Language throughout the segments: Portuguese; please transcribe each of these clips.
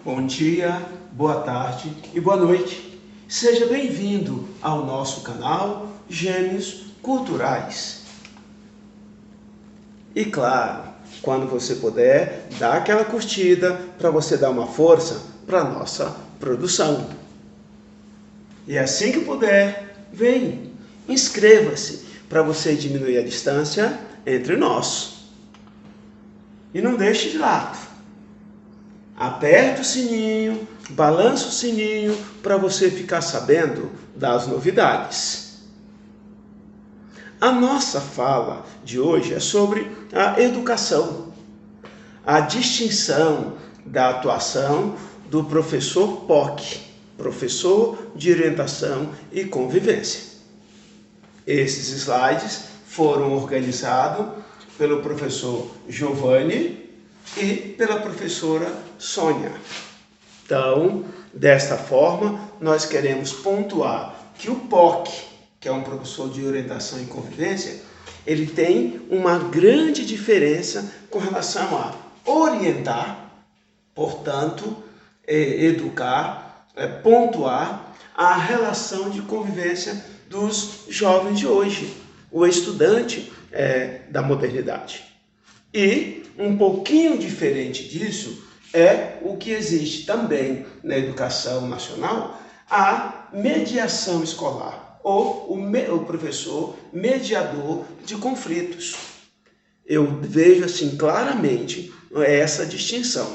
Bom dia, boa tarde e boa noite. Seja bem-vindo ao nosso canal Gêmeos Culturais. E claro, quando você puder, dá aquela curtida para você dar uma força para a nossa produção. E assim que puder, vem, inscreva-se para você diminuir a distância entre nós. E não deixe de lado. Aperta o sininho, balança o sininho para você ficar sabendo das novidades. A nossa fala de hoje é sobre a educação, a distinção da atuação do professor POC, professor de orientação e convivência. Esses slides foram organizados pelo professor Giovanni e pela professora Sônia. Então, desta forma, nós queremos pontuar que o POC, que é um professor de orientação e convivência, ele tem uma grande diferença com relação a orientar, portanto, educar, pontuar a relação de convivência dos jovens de hoje, o estudante da modernidade. E um pouquinho diferente disso é o que existe também na educação nacional, a mediação escolar, ou o professor mediador de conflitos. Eu vejo assim claramente essa distinção.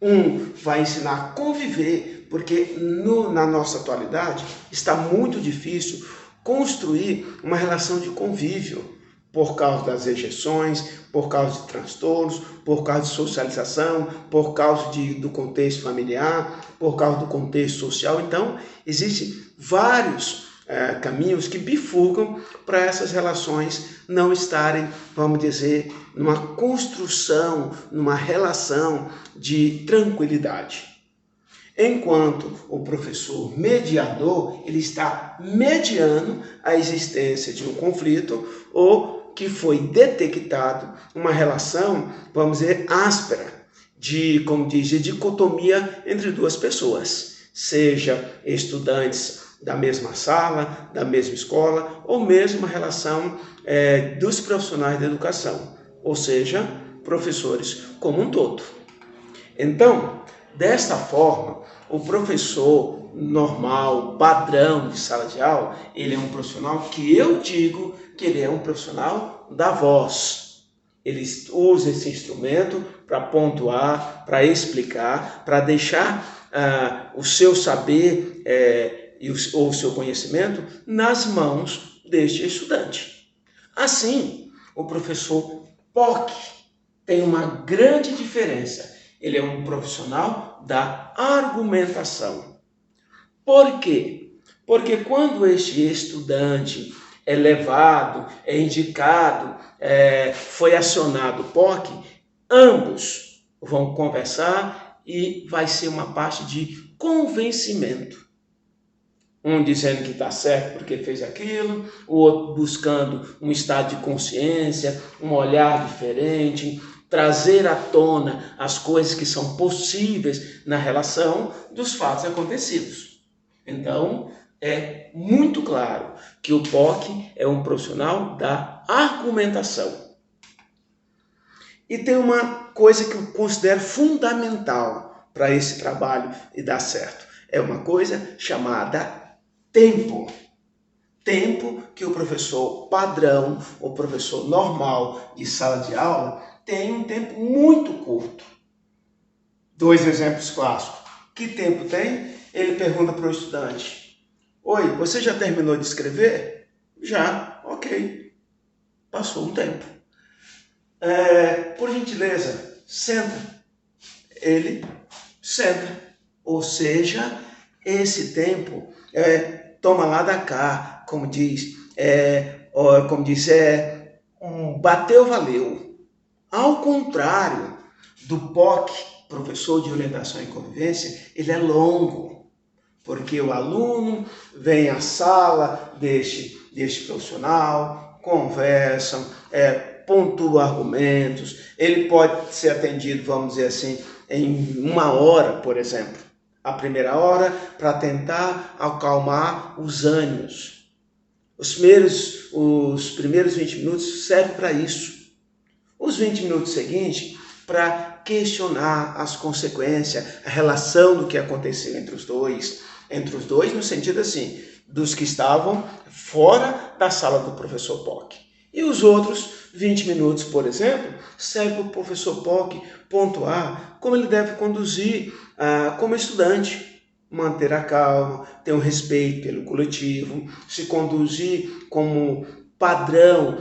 Um vai ensinar a conviver, porque na nossa atualidade está muito difícil construir uma relação de convívio, por causa das rejeições, por causa de transtornos, por causa de socialização, por causa do contexto familiar, por causa do contexto social. Então, existem vários caminhos que bifurcam para essas relações não estarem, vamos dizer, numa construção, numa relação de tranquilidade. Enquanto o professor mediador, ele está mediando a existência de um conflito ou que foi detectado uma relação, vamos dizer, áspera, como diz, de dicotomia entre duas pessoas, seja estudantes da mesma sala, da mesma escola, ou mesmo uma relação dos profissionais da educação, ou seja, professores como um todo. Então, desta forma, o professor normal, padrão de sala de aula, ele é um profissional que eu digo que ele é um profissional da voz. Ele usa esse instrumento para pontuar, para explicar, para deixar o seu saber ou o seu conhecimento nas mãos deste estudante. Assim, o professor POC tem uma grande diferença. Ele é um profissional da argumentação. Por quê? Porque quando este estudante é levado, é indicado, foi acionado o POC, ambos vão conversar e vai ser uma parte de convencimento. Um dizendo que está certo porque fez aquilo, o outro buscando um estado de consciência, um olhar diferente, trazer à tona as coisas que são possíveis na relação dos fatos acontecidos. Então, é muito claro que o POC é um profissional da argumentação. E tem uma coisa que eu considero fundamental para esse trabalho e dar certo. É uma coisa chamada tempo. Tempo que o professor padrão, o professor normal de sala de aula, tem um tempo muito curto. Dois exemplos clássicos. Que tempo tem? Ele pergunta para o estudante: oi, você já terminou de escrever? Já, ok. Passou um tempo. Por gentileza, senta. Ele senta. Ou seja, esse tempo toma lá da cá, como diz, bateu, valeu. Ao contrário do POC, professor de orientação e convivência, ele é longo, porque o aluno vem à sala deste profissional, conversam, pontua argumentos, ele pode ser atendido, vamos dizer assim, em 1 hora, por exemplo. A primeira hora para tentar acalmar os ânimos. Os primeiros 20 minutos servem para isso. Os 20 minutos seguintes para questionar as consequências, a relação do que aconteceu entre os dois no sentido assim, dos que estavam fora da sala do professor Pock. E os outros 20 minutos, por exemplo, serve para o professor Pock pontuar como ele deve conduzir como estudante, manter a calma, ter um respeito pelo coletivo, se conduzir como padrão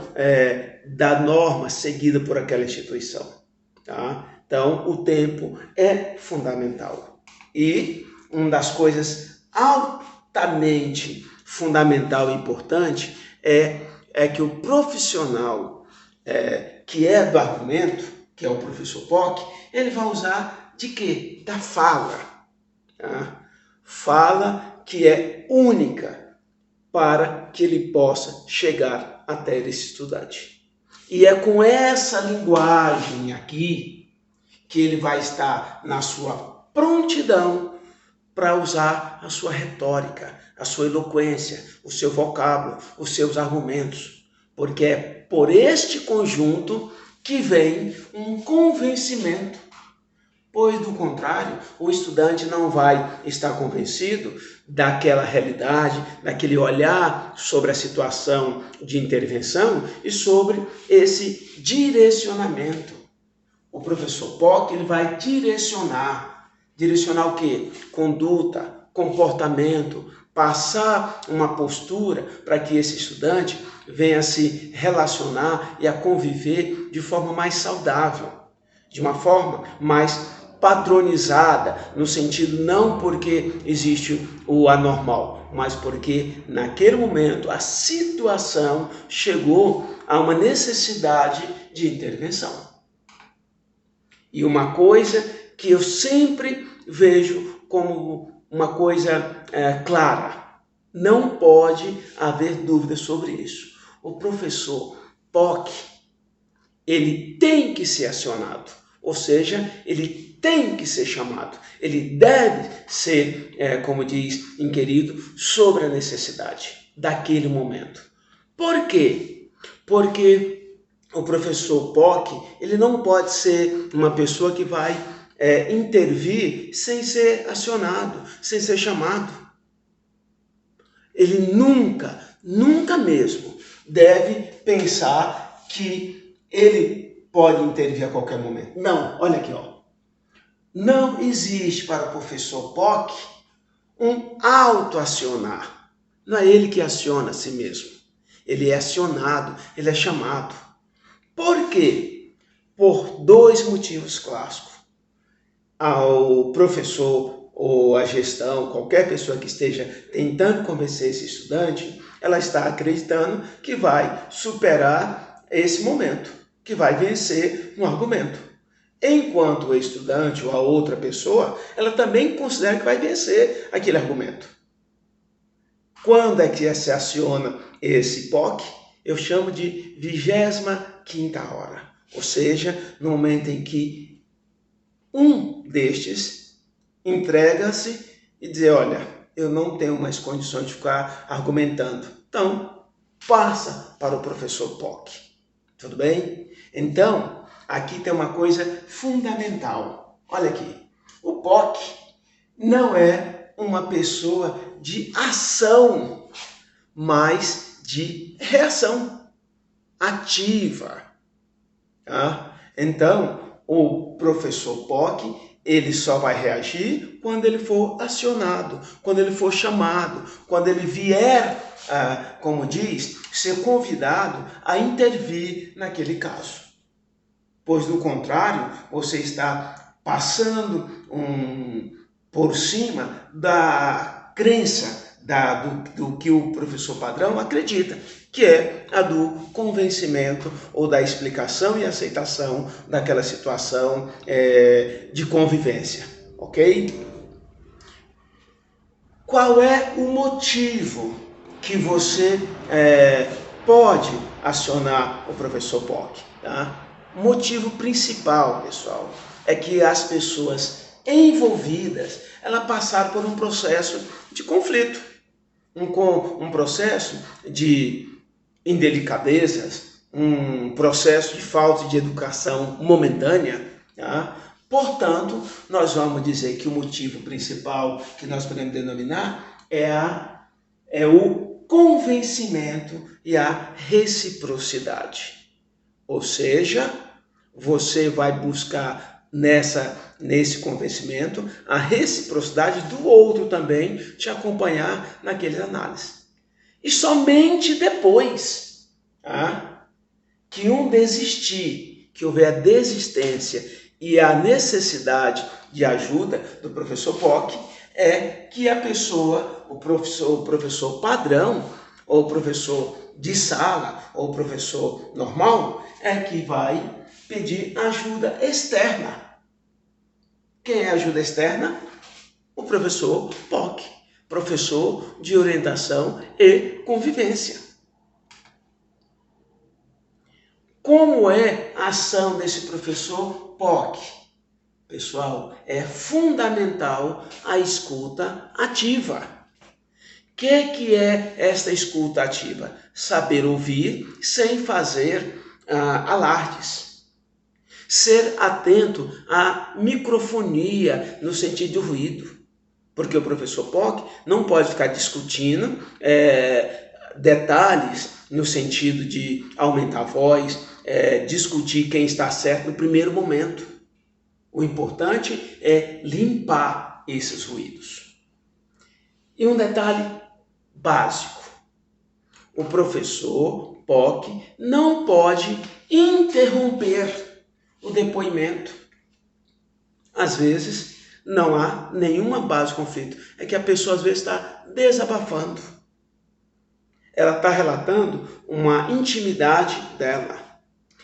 da norma seguida por aquela instituição. Tá? Então, o tempo é fundamental. E uma das coisas altamente fundamental e importante é que o profissional que é do argumento, que é o professor Pock, ele vai usar de quê? Da fala. Tá? Fala que é única para que ele possa chegar até esse estudante. E é com essa linguagem aqui que ele vai estar na sua prontidão para usar a sua retórica, a sua eloquência, o seu vocábulo, os seus argumentos. Porque é por este conjunto que vem um convencimento. Pois, do contrário, o estudante não vai estar convencido daquela realidade, daquele olhar sobre a situação de intervenção e sobre esse direcionamento. O professor Pock ele vai direcionar o quê? Conduta, comportamento, passar uma postura para que esse estudante venha a se relacionar e a conviver de forma mais saudável, de uma forma mais padronizada, no sentido não porque existe o anormal, mas porque naquele momento a situação chegou a uma necessidade de intervenção. E uma coisa que eu sempre vejo como uma coisa clara, não pode haver dúvida sobre isso. O professor Pock, ele tem que ser acionado, ou seja, ele tem que ser chamado, ele deve ser, como diz Inquirido, sobre a necessidade daquele momento. Por quê? Porque o professor Pock, ele não pode ser uma pessoa que vai intervir sem ser acionado, sem ser chamado. Ele nunca mesmo deve pensar que ele pode intervir a qualquer momento. Não, olha aqui, ó. Não existe para o professor Pock um autoacionar. Não é ele que aciona a si mesmo. Ele é acionado, ele é chamado. Por quê? Por 2 motivos clássicos. O professor ou a gestão, qualquer pessoa que esteja tentando convencer esse estudante, ela está acreditando que vai superar esse momento, que vai vencer um argumento. Enquanto o estudante ou a outra pessoa, ela também considera que vai vencer aquele argumento. Quando é que se aciona esse POC? Eu chamo de 25ª hora. Ou seja, no momento em que um destes entrega-se e diz, olha, eu não tenho mais condições de ficar argumentando. Então, passa para o professor POC. Tudo bem? Então, aqui tem uma coisa fundamental. Olha aqui. O POC não é uma pessoa de ação, mas de reação ativa. Tá? Então, o professor POC, ele só vai reagir quando ele for acionado, quando ele for chamado, quando ele vier, como diz, ser convidado a intervir naquele caso. Pois, do contrário, você está passando por cima da crença do que o professor padrão acredita, que é a do convencimento ou da explicação e aceitação daquela situação de convivência, ok? Qual é o motivo que você pode acionar o professor POC? Tá? Motivo principal, pessoal, é que as pessoas envolvidas, elas passaram por um processo de conflito, um processo de indelicadezas, um processo de falta de educação momentânea, tá? Portanto, nós vamos dizer que o motivo principal que nós podemos denominar é o convencimento e a reciprocidade. Ou seja, você vai buscar nesse convencimento a reciprocidade do outro também te acompanhar naquele análise. E somente depois que um desistir, que houver a desistência e a necessidade de ajuda do professor POC, é que a pessoa, o professor padrão, ou o professor de sala, ou o professor normal, é que vai pedir ajuda externa. Quem é ajuda externa? O professor POC, professor de orientação e convivência. Como é a ação desse professor POC? Pessoal, é fundamental a escuta ativa. O que é esta escuta ativa? Saber ouvir sem fazer alardes. Ser atento à microfonia no sentido de ruído. Porque o professor POC não pode ficar discutindo detalhes no sentido de aumentar a voz, discutir quem está certo no primeiro momento. O importante é limpar esses ruídos. E um detalhe básico. O professor POC não pode interromper o depoimento. Às vezes, não há nenhuma base de conflito. É que a pessoa, às vezes, está desabafando. Ela está relatando uma intimidade dela.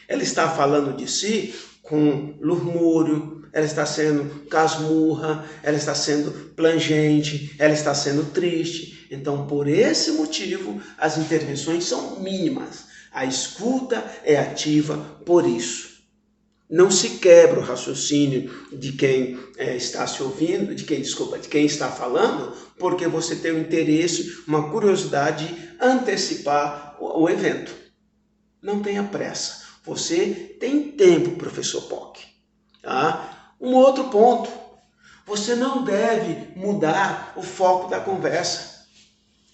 Ela está falando de si com murmúrio, ela está sendo casmurra, ela está sendo plangente, ela está sendo triste. Então, por esse motivo, as intervenções são mínimas. A escuta é ativa por isso. Não se quebra o raciocínio de quem está se ouvindo, de quem está falando, porque você tem um interesse, uma curiosidade de antecipar o evento. Não tenha pressa. Você tem tempo, professor POC. Tá? Um outro ponto. Você não deve mudar o foco da conversa.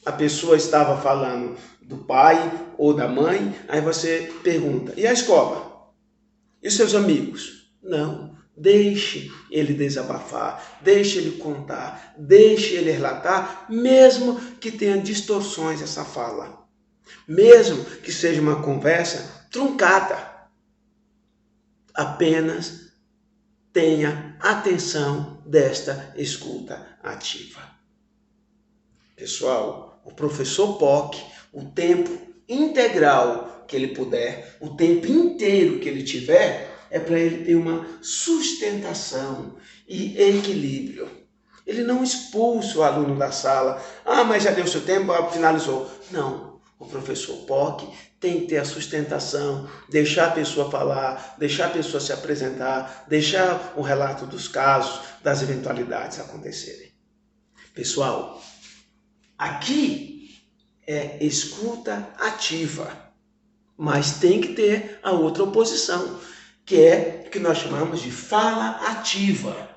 A pessoa estava falando do pai ou da mãe, aí você pergunta, e a escola? E os seus amigos? Não. Deixe ele desabafar, deixe ele contar, deixe ele relatar, mesmo que tenha distorções essa fala. Mesmo que seja uma conversa truncada. Apenas tenha atenção desta escuta ativa. Pessoal, o professor POC, o tempo integral que ele puder, o tempo inteiro que ele tiver, é para ele ter uma sustentação e equilíbrio. Ele não expulsa o aluno da sala. Mas já deu seu tempo, finalizou. Não. O professor POC tem que ter a sustentação, deixar a pessoa falar, deixar a pessoa se apresentar, deixar o relato dos casos, das eventualidades acontecerem. Pessoal, aqui é escuta ativa, mas tem que ter a outra oposição, que é o que nós chamamos de fala ativa.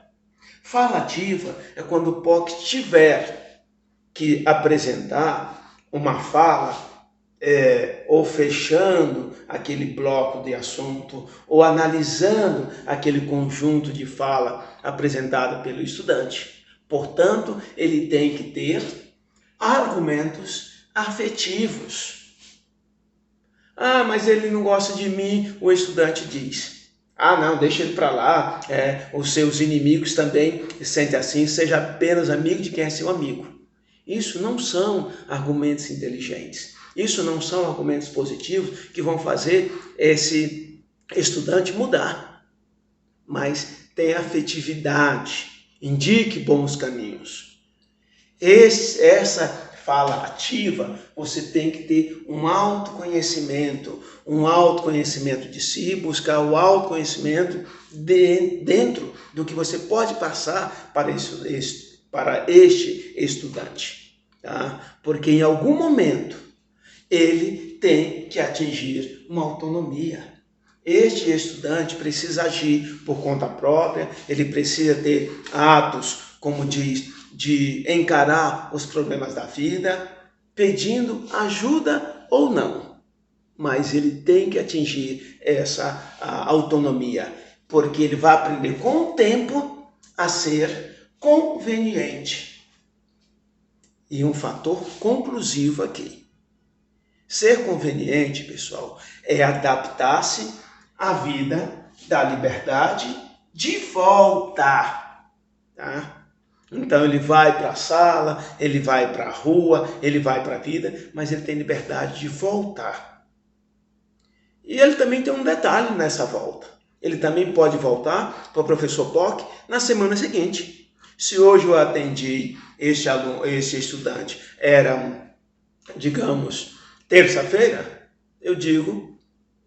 Fala ativa é quando o POC tiver que apresentar uma fala, ou fechando aquele bloco de assunto, ou analisando aquele conjunto de fala apresentado pelo estudante. Portanto, ele tem que ter argumentos afetivos. Mas ele não gosta de mim, o estudante diz. Não, deixa ele para lá, os seus inimigos também se sentem assim, seja apenas amigo de quem é seu amigo. Isso não são argumentos inteligentes. Isso não são argumentos positivos que vão fazer esse estudante mudar. Mas tenha afetividade, indique bons caminhos. Essa fala ativa, você tem que ter um autoconhecimento de si, buscar o autoconhecimento dentro do que você pode passar para este estudante. Tá? Porque em algum momento ele tem que atingir uma autonomia. Este estudante precisa agir por conta própria, ele precisa ter atos, como diz, de encarar os problemas da vida, pedindo ajuda ou não. Mas ele tem que atingir essa autonomia, porque ele vai aprender com o tempo a ser conveniente. E um fator conclusivo aqui. Ser conveniente, pessoal, é adaptar-se à vida da liberdade de volta. Tá? Então ele vai para a sala, ele vai para a rua, ele vai para a vida, mas ele tem liberdade de voltar. E ele também tem um detalhe nessa volta. Ele também pode voltar para o professor POC na semana seguinte. Se hoje eu atendi este estudante, era, digamos, terça-feira, eu digo,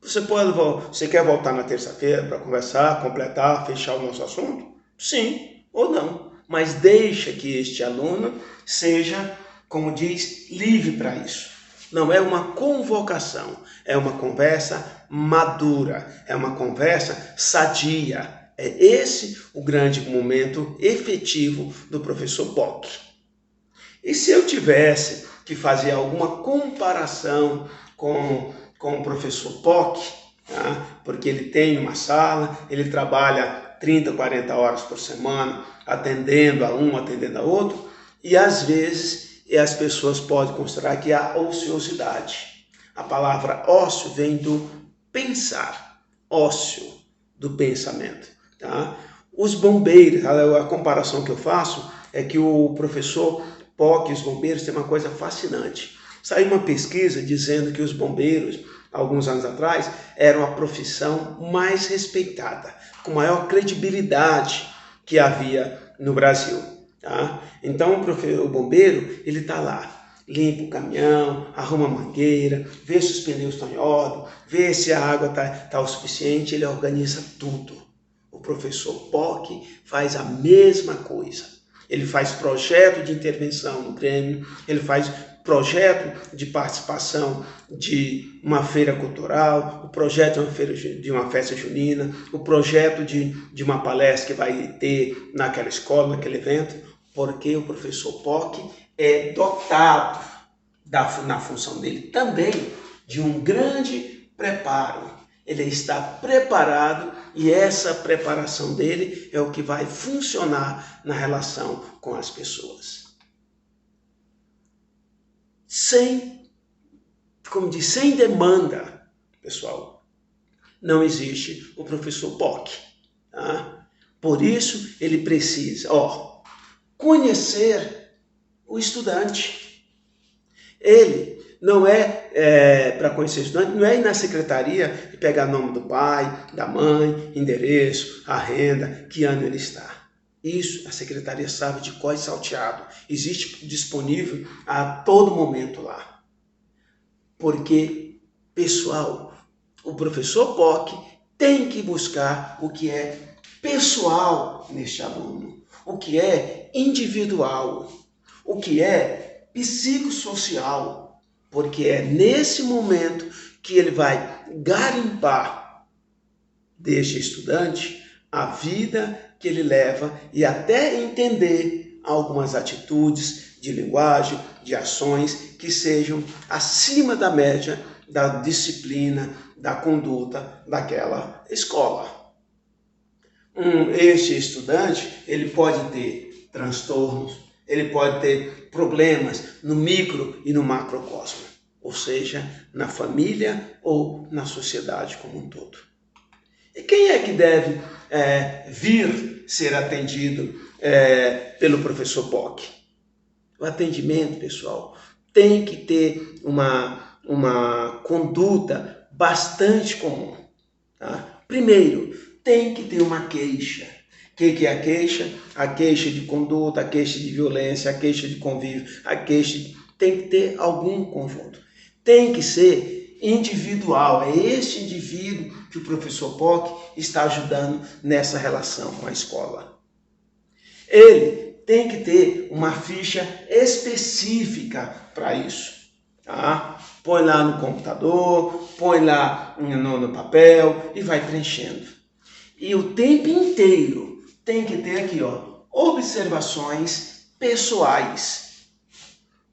você quer voltar na terça-feira para conversar, completar, fechar o nosso assunto? Sim ou não. Mas deixa que este aluno seja, como diz, livre para isso. Não é uma convocação, é uma conversa madura, é uma conversa sadia. É esse o grande momento efetivo do professor POC. E se eu tivesse que fazer alguma comparação com o professor POC, tá? Porque ele tem uma sala, ele trabalha 30, 40 horas por semana, atendendo a um, atendendo a outro, e às vezes as pessoas podem considerar que há ociosidade. A palavra ócio vem do pensar, ócio, do pensamento. Tá? Os bombeiros, a comparação que eu faço é que o professor POC e os bombeiros têm uma coisa fascinante. Saiu uma pesquisa dizendo que os bombeiros, alguns anos atrás, eram a profissão mais respeitada, com maior credibilidade que havia no Brasil. Tá? Então o bombeiro, ele está lá, limpa o caminhão, arruma a mangueira, vê se os pneus estão em ordem, vê se a água está o suficiente, ele organiza tudo. O professor POC faz a mesma coisa. Ele faz projeto de intervenção no Grêmio, ele faz projeto de participação de uma feira cultural, o projeto de uma festa junina, o projeto de uma palestra que vai ter naquela escola, naquele evento, porque o professor POC é dotado na função dele também de um grande preparo. Ele está preparado e essa preparação dele é o que vai funcionar na relação com as pessoas. Sem demanda, pessoal, não existe o professor POC. Tá? Por isso, ele precisa conhecer o estudante. Ele não para conhecer o estudante, não é ir na secretaria e pegar o nome do pai, da mãe, endereço, a renda, que ano ele está. Isso a secretaria sabe de cor e salteado. Existe disponível a todo momento lá. Porque, pessoal, o professor POC tem que buscar o que é pessoal neste aluno, o que é individual, o que é psicossocial. Porque é nesse momento que ele vai garimpar deste estudante a vida que ele leva e até entender algumas atitudes de linguagem, de ações que sejam acima da média da disciplina, da conduta daquela escola. Este estudante, ele pode ter transtornos, ele pode ter problemas no micro e no macrocosmo, ou seja, na família ou na sociedade como um todo. E quem é que deve vir ser atendido pelo professor POC? O atendimento, pessoal, tem que ter uma conduta bastante comum. Tá? Primeiro, tem que ter uma queixa. O que é a queixa? A queixa de conduta, a queixa de violência, a queixa de convívio, tem que ter algum conjunto. Tem que ser individual. É este indivíduo que o professor POC está ajudando nessa relação com a escola. Ele tem que ter uma ficha específica para isso. Tá? Põe lá no computador, põe lá no papel e vai preenchendo. E o tempo inteiro tem que ter aqui, ó, observações pessoais.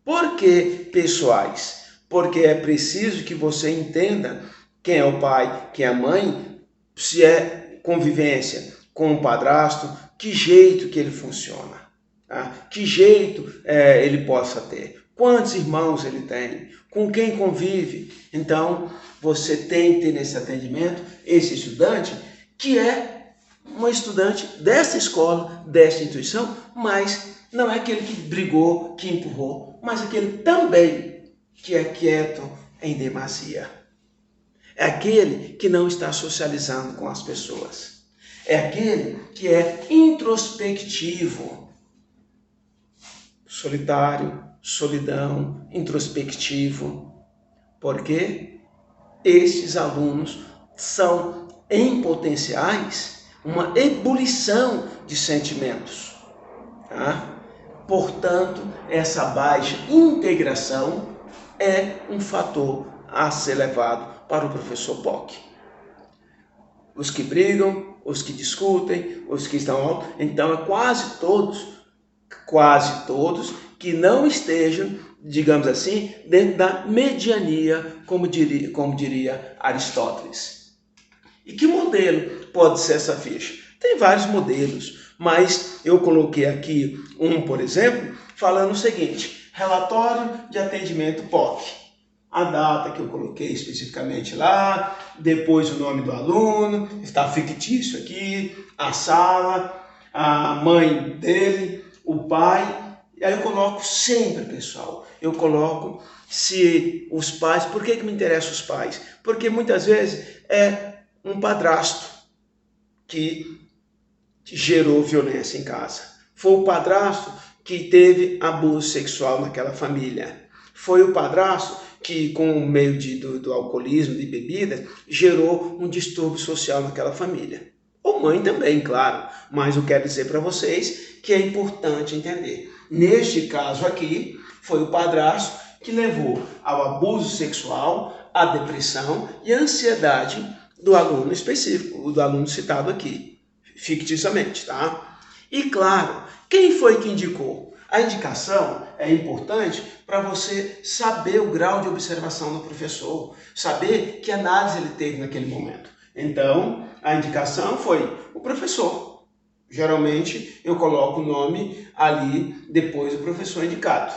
Por que pessoais? Porque é preciso que você entenda quem é o pai, quem é a mãe, se é convivência com o padrasto, que jeito que ele funciona, tá? Que jeito ele possa ter, quantos irmãos ele tem, com quem convive. Então, você tem que ter nesse atendimento esse estudante que é um estudante dessa escola, dessa instituição, mas não é aquele que brigou, que empurrou, mas aquele também que é quieto em demasia. É aquele que não está socializando com as pessoas. É aquele que é introspectivo. Solitário, solidão, introspectivo. Porque estes alunos são, em potenciais, uma ebulição de sentimentos. Tá? Portanto, essa baixa integração é um fator a ser levado para o professor POC. Os que brigam, os que discutem, os que estão... Então, é quase todos que não estejam, digamos assim, dentro da mediania, como diria Aristóteles. E que modelo pode ser essa ficha? Tem vários modelos, mas eu coloquei aqui um, por exemplo, falando o seguinte: relatório de atendimento POC. A data que eu coloquei especificamente lá, depois o nome do aluno, está fictício aqui, a sala, a mãe dele, o pai. E aí eu coloco sempre, pessoal, eu coloco se os pais... Por que me interessam os pais? Porque muitas vezes é um padrasto que gerou violência em casa. Foi o padrasto que teve abuso sexual naquela família. Foi o padrasto que, com o meio do alcoolismo, de bebida, gerou um distúrbio social naquela família. Ou mãe também, claro, mas eu quero dizer para vocês que é importante entender. Neste caso aqui, foi o padrasto que levou ao abuso sexual, à depressão e à ansiedade do aluno específico, do aluno citado aqui, ficticiamente, tá? E claro, quem foi que indicou? A indicação é importante para você saber o grau de observação do professor, saber que análise ele teve naquele momento. Então, a indicação foi o professor. Geralmente, eu coloco o nome ali depois do professor indicado.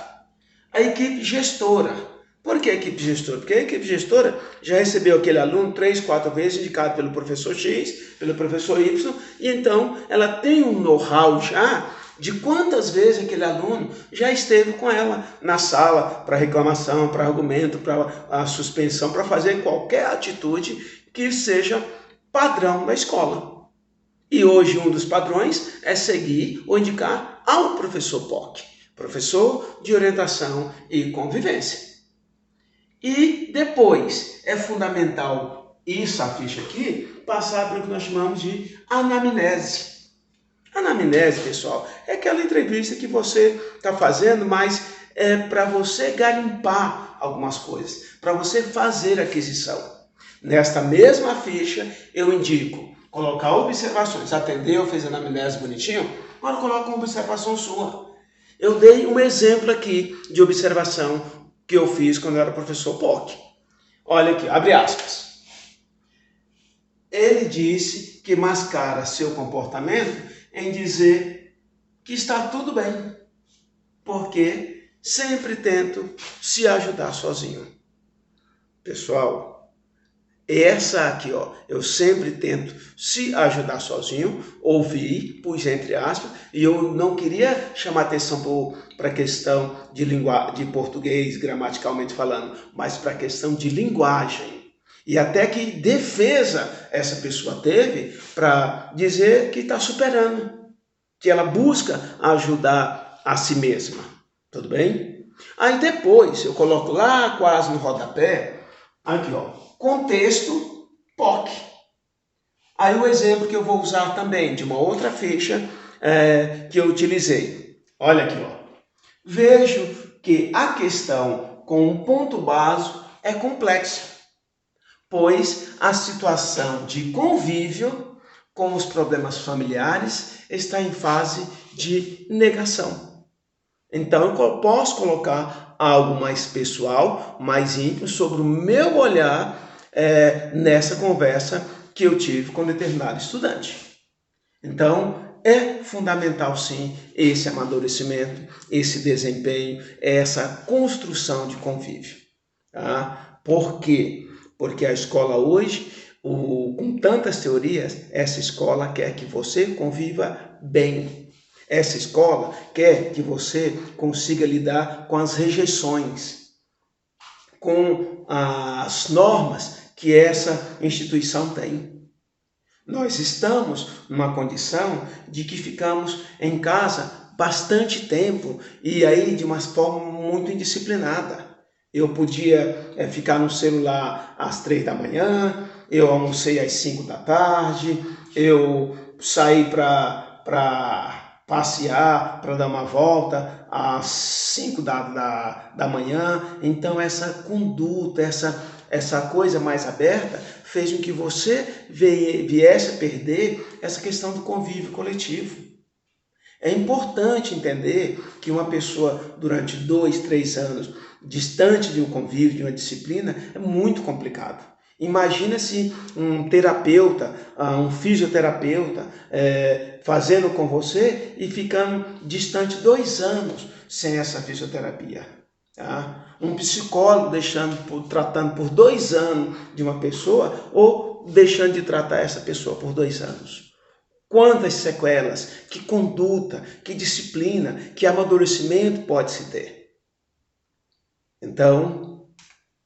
A equipe gestora. Por que a equipe gestora? Porque a equipe gestora já recebeu aquele aluno 3, 4 vezes indicado pelo professor X, pelo professor Y, e então ela tem um know-how já de quantas vezes aquele aluno já esteve com ela na sala para reclamação, para argumento, para a suspensão, para fazer qualquer atitude que seja padrão da escola. E hoje um dos padrões é seguir ou indicar ao professor POC, professor de orientação e convivência. E depois é fundamental, isso a ficha aqui, passar para o que nós chamamos de anamnese. Anamnese, pessoal, é aquela entrevista que você está fazendo, mas é para você garimpar algumas coisas, para você fazer aquisição. Nesta mesma ficha, eu indico colocar observações. Atendeu, fez a anamnese bonitinho? Agora coloca uma observação sua. Eu dei um exemplo aqui de observação que eu fiz quando eu era professor POC. Olha aqui, abre aspas. Ele disse que mascara seu comportamento em dizer que está tudo bem, porque sempre tento se ajudar sozinho. Pessoal, essa aqui, ó, eu sempre tento se ajudar sozinho, ouvi, pus entre aspas, e eu não queria chamar atenção para a questão de português, gramaticalmente falando, mas para a questão de linguagem. E até que defesa essa pessoa teve para dizer que está superando, que ela busca ajudar a si mesma. Tudo bem? Aí depois eu coloco lá quase no rodapé Aqui, ó, contexto POC. Aí o exemplo que eu vou usar também de uma outra ficha que eu utilizei. Olha aqui, ó. Vejo que a questão com um ponto básico é complexa, pois a situação de convívio com os problemas familiares está em fase de negação. Então eu posso colocar algo mais pessoal, mais íntimo, sobre o meu olhar nessa conversa que eu tive com determinado estudante. Então, é fundamental sim esse amadurecimento, esse desempenho, essa construção de convívio. Tá? Por quê? Porque a escola hoje, com tantas teorias, essa escola quer que você conviva bem. Essa escola quer que você consiga lidar com as rejeições, com as normas que essa instituição tem. Nós estamos numa condição de que ficamos em casa bastante tempo e aí de uma forma muito indisciplinada. Eu podia ficar no celular às 3 da manhã, eu almocei às 5 da tarde, eu saí para passear, para dar uma volta às 5 da manhã. Então essa conduta, essa coisa mais aberta fez com que você viesse a perder essa questão do convívio coletivo. É importante entender que uma pessoa durante 2, 3 anos distante de um convívio, de uma disciplina, é muito complicado. Imagina se um terapeuta, um fisioterapeuta fazendo com você e ficando distante 2 anos sem essa fisioterapia. Tá? Um psicólogo tratando por 2 anos de uma pessoa ou deixando de tratar essa pessoa por 2 anos. Quantas sequelas, que conduta, que disciplina, que amadurecimento pode se ter. Então,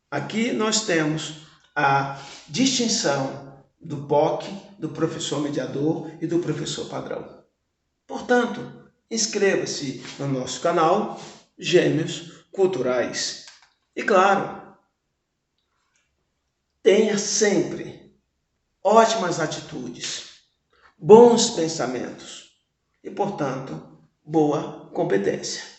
aqui nós temos a distinção do POC, do professor mediador e do professor padrão. Portanto, inscreva-se no nosso canal Gêmeos Culturais. E claro, tenha sempre ótimas atitudes, bons pensamentos e, portanto, boa competência.